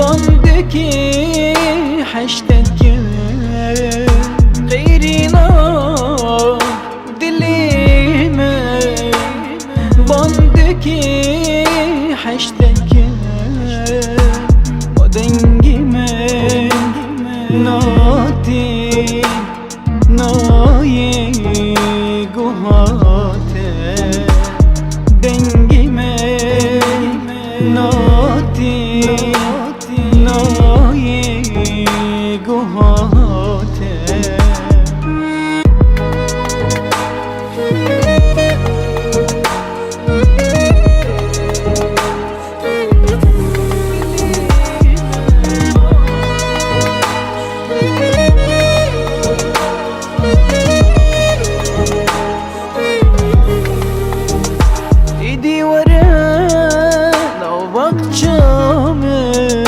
باندکی حشتکی غیرینا دلی من باندکی حشتکی مدنگی من ناتی نایی گوهاته دنگی من ناتی نایی گوهاته ایدی وره نوباق چامن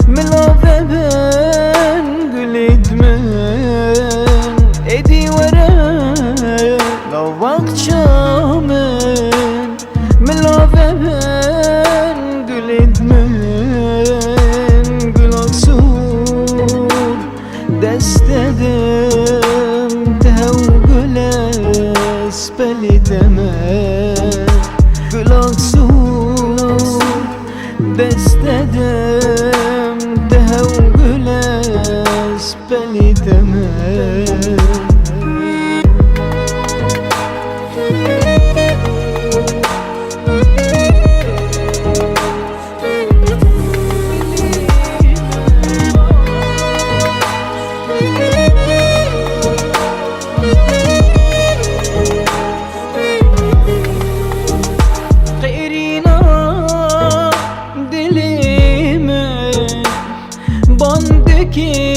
ملافه بن گلید من ایدی وره نوباق چامن ملافه بن گلید من گلاک سور دست دم تهو گلس بلیدمن گلاک سور دست دم تهو گلس بلیدمن باندکی